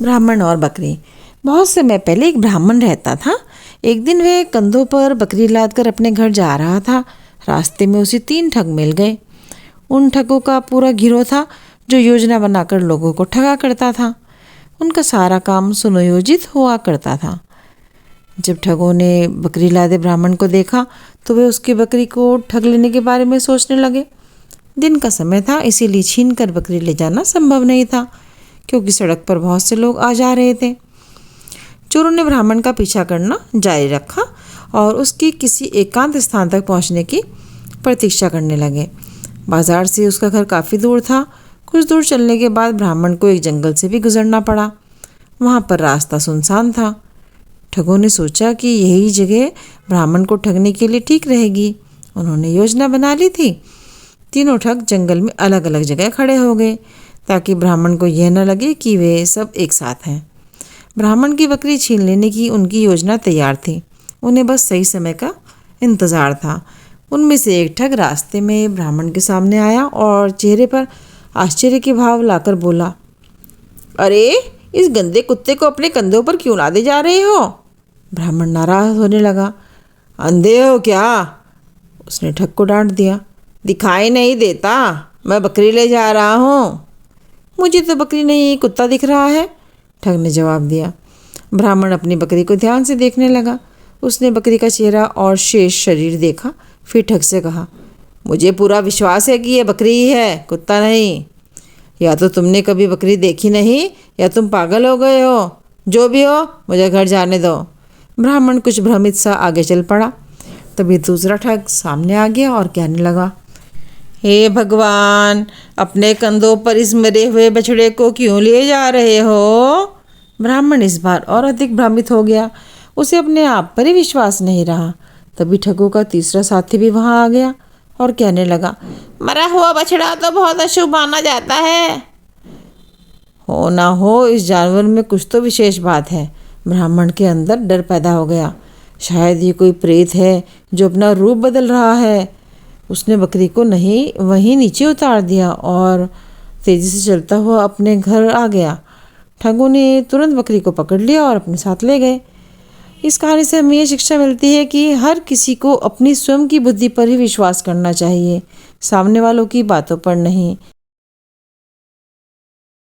ब्राह्मण और बकरी। बहुत समय पहले एक ब्राह्मण रहता था। एक दिन वह कंधों पर बकरी लादकर अपने घर जा रहा था। रास्ते में उसे 3 ठग मिल गए। उन ठगों का पूरा गिरोह था जो योजना बनाकर लोगों को ठगा करता था। उनका सारा काम सुनियोजित हुआ करता था। जब ठगों ने बकरी लादे ब्राह्मण को देखा तो वे उसकी बकरी को ठग लेने के बारे में सोचने लगे। दिन का समय था, इसीलिए छीन कर बकरी ले जाना संभव नहीं था, क्योंकि सड़क पर बहुत से लोग आ जा रहे थे। चोरों ने ब्राह्मण का पीछा करना जारी रखा और उसकी किसी एकांत स्थान तक पहुंचने की प्रतीक्षा करने लगे। बाजार से उसका घर काफ़ी दूर था। कुछ दूर चलने के बाद ब्राह्मण को एक जंगल से भी गुजरना पड़ा। वहाँ पर रास्ता सुनसान था। ठगों ने सोचा कि यही जगह ब्राह्मण को ठगने के लिए ठीक रहेगी। उन्होंने योजना बना ली थी। तीनों ठग जंगल में अलग अलग जगह खड़े हो गए ताकि ब्राह्मण को यह न लगे कि वे सब एक साथ हैं। ब्राह्मण की बकरी छीन लेने की उनकी योजना तैयार थी। उन्हें बस सही समय का इंतज़ार था। उनमें से एक ठग रास्ते में ब्राह्मण के सामने आया और चेहरे पर आश्चर्य के भाव लाकर बोला, अरे, इस गंदे कुत्ते को अपने कंधों पर क्यों लादे जा रहे हो? ब्राह्मण नाराज होने लगा। अंधे हो क्या? उसने ठग को डांट दिया। दिखाई नहीं देता? मैं बकरी ले जा रहा हूँ। मुझे तो बकरी नहीं, कुत्ता दिख रहा है, ठग ने जवाब दिया। ब्राह्मण अपनी बकरी को ध्यान से देखने लगा। उसने बकरी का चेहरा और शेष शरीर देखा, फिर ठग से कहा, मुझे पूरा विश्वास है कि यह बकरी ही है, कुत्ता नहीं। या तो तुमने कभी बकरी देखी नहीं या तुम पागल हो गए हो। जो भी हो, मुझे घर जाने दो। ब्राह्मण कुछ भ्रमित सा आगे चल पड़ा। तभी दूसरा ठग सामने आ गया और कहने लगा, हे भगवान, अपने कंधों पर इस मरे हुए बछड़े को क्यों लिए जा रहे हो? ब्राह्मण इस बार और अधिक भ्रमित हो गया। उसे अपने आप पर ही विश्वास नहीं रहा। तभी ठगों का तीसरा साथी भी वहां आ गया और कहने लगा, मरा हुआ बछड़ा तो बहुत अशुभ माना जाता है। हो ना हो, इस जानवर में कुछ तो विशेष बात है। ब्राह्मण के अंदर डर पैदा हो गया। शायद ये कोई प्रेत है जो अपना रूप बदल रहा है। उसने बकरी को नहीं वहीं नीचे उतार दिया और तेजी से चलता हुआ अपने घर आ गया। ठगों ने तुरंत बकरी को पकड़ लिया और अपने साथ ले गए। इस कहानी से हमें ये शिक्षा मिलती है कि हर किसी को अपनी स्वयं की बुद्धि पर ही विश्वास करना चाहिए, सामने वालों की बातों पर नहीं।